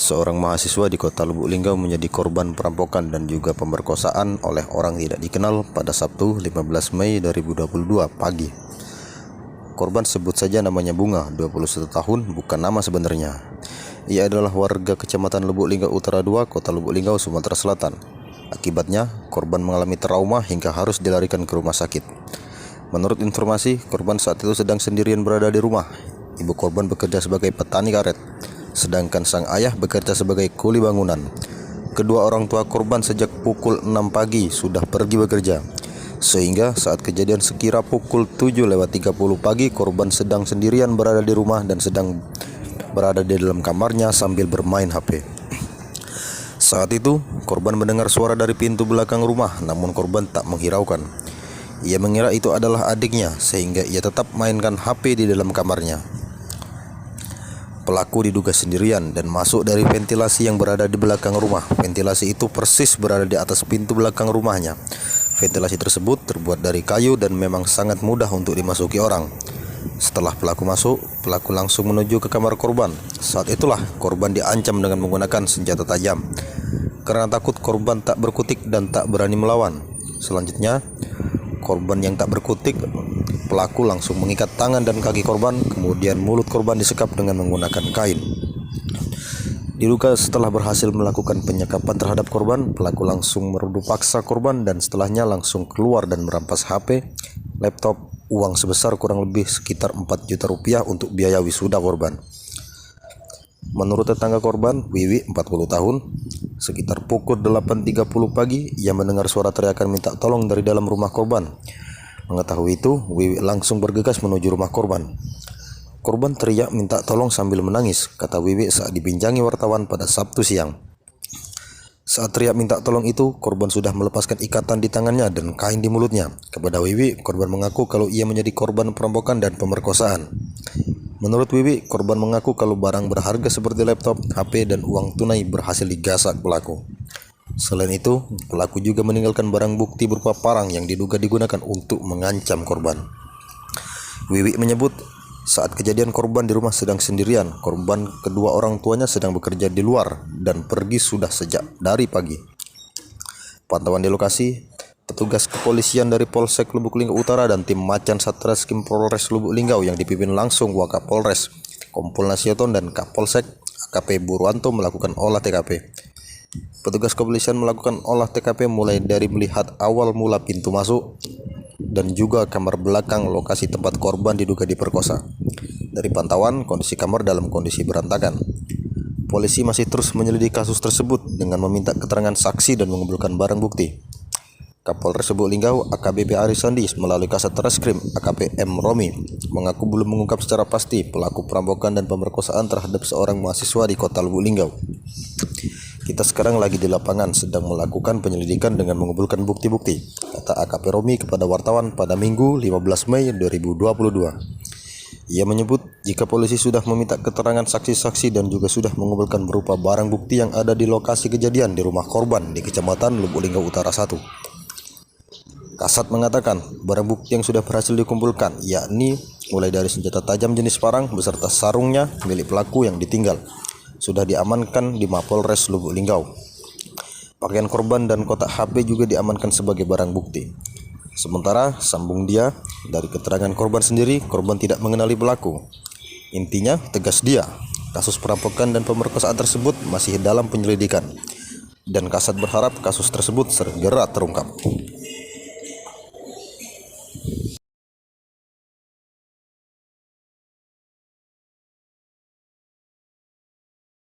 Seorang mahasiswa di kota Lubuk Linggau menjadi korban perampokan dan juga pemerkosaan oleh orang tidak dikenal pada Sabtu 15 Mei 2022 pagi. Korban sebut saja namanya Bunga, 21 tahun, bukan nama sebenarnya. Ia adalah warga Kecamatan Lubuk Linggau Utara 2, Kota Lubuk Linggau, Sumatera Selatan. Akibatnya, korban mengalami trauma hingga harus dilarikan ke rumah sakit. Menurut informasi, korban saat itu sedang sendirian berada di rumah. Ibu korban bekerja sebagai petani karet, sedangkan sang ayah bekerja sebagai kuli bangunan. Kedua orang tua korban sejak pukul 6 pagi sudah pergi bekerja, sehingga saat kejadian sekira pukul 7:30 pagi korban sedang sendirian berada di rumah dan sedang berada di dalam kamarnya sambil bermain HP. Saat itu korban mendengar suara dari pintu belakang rumah, namun korban tak menghiraukan. Ia mengira itu adalah adiknya, sehingga ia tetap mainkan HP di dalam kamarnya. Pelaku diduga sendirian dan masuk dari ventilasi yang berada di belakang rumah. Ventilasi itu persis berada di atas pintu belakang rumahnya. Ventilasi tersebut terbuat dari kayu dan memang sangat mudah untuk dimasuki orang. Setelah pelaku masuk, pelaku langsung menuju ke kamar korban. Saat itulah korban diancam dengan menggunakan senjata tajam. Karena takut korban tak berkutik dan tak berani melawan. Selanjutnya, korban yang tak berkutik, pelaku langsung mengikat tangan dan kaki korban, kemudian mulut korban disekap dengan menggunakan kain. Diduga setelah berhasil melakukan penyekapan terhadap korban, pelaku langsung merudu paksa korban dan setelahnya langsung keluar dan merampas HP, laptop, uang sebesar kurang lebih sekitar 4 juta rupiah untuk biaya wisuda korban. Menurut tetangga korban, Wiwi 40 tahun, sekitar pukul 8.30 pagi ia mendengar suara teriakan minta tolong dari dalam rumah korban. Mengetahui itu, Wiwi langsung bergegas menuju rumah korban. Korban teriak minta tolong sambil menangis, kata Wiwi saat dibincangi wartawan pada Sabtu siang. Saat teriak minta tolong itu, korban sudah melepaskan ikatan di tangannya dan kain di mulutnya. Kepada Wiwi, korban mengaku kalau ia menjadi korban perampokan dan pemerkosaan. Menurut Wiwi, korban mengaku kalau barang berharga seperti laptop, HP, dan uang tunai berhasil digasak pelaku. Selain itu, pelaku juga meninggalkan barang bukti berupa parang yang diduga digunakan untuk mengancam korban. Wiwi menyebut, saat kejadian korban di rumah sedang sendirian, korban kedua orang tuanya sedang bekerja di luar dan pergi sudah sejak dari pagi. Pantauan di lokasi, petugas kepolisian dari Polsek Lubuk Linggau Utara dan tim Macan Satreskrim Polres Lubuk Linggau yang dipimpin langsung Wakapolres Kompol Nasution dan Kapolsek AKP Burwanto melakukan olah TKP. Petugas kepolisian melakukan olah TKP mulai dari melihat awal mula pintu masuk dan juga kamar belakang lokasi tempat korban diduga diperkosa. Dari pantauan, kondisi kamar dalam kondisi berantakan. Polisi masih terus menyelidiki kasus tersebut dengan meminta keterangan saksi dan mengumpulkan barang bukti. Kapolres Lubuk Linggau AKBP Arisandi melalui Kasat Reskrim AKP M. Romi mengaku belum mengungkap secara pasti pelaku perampokan dan pemerkosaan terhadap seorang mahasiswa di kota Lubuk Linggau. Kita sekarang lagi di lapangan sedang melakukan penyelidikan dengan mengumpulkan bukti-bukti, kata AKP Romi kepada wartawan pada Minggu 15 Mei 2022. Ia menyebut jika polisi sudah meminta keterangan saksi-saksi dan juga sudah mengumpulkan berupa barang bukti yang ada di lokasi kejadian di rumah korban di Kecamatan Lubuk Linggau Utara 1. Kasat mengatakan barang bukti yang sudah berhasil dikumpulkan yakni mulai dari senjata tajam jenis parang beserta sarungnya milik pelaku yang ditinggal sudah diamankan di Mapolres Lubuk Linggau. Pakaian korban dan kotak HP juga diamankan sebagai barang bukti. Sementara sambung dia, dari keterangan korban sendiri, korban tidak mengenali pelaku. Intinya tegas dia, kasus perampokan dan pemerkosaan tersebut masih dalam penyelidikan. Dan Kasat berharap kasus tersebut segera terungkap.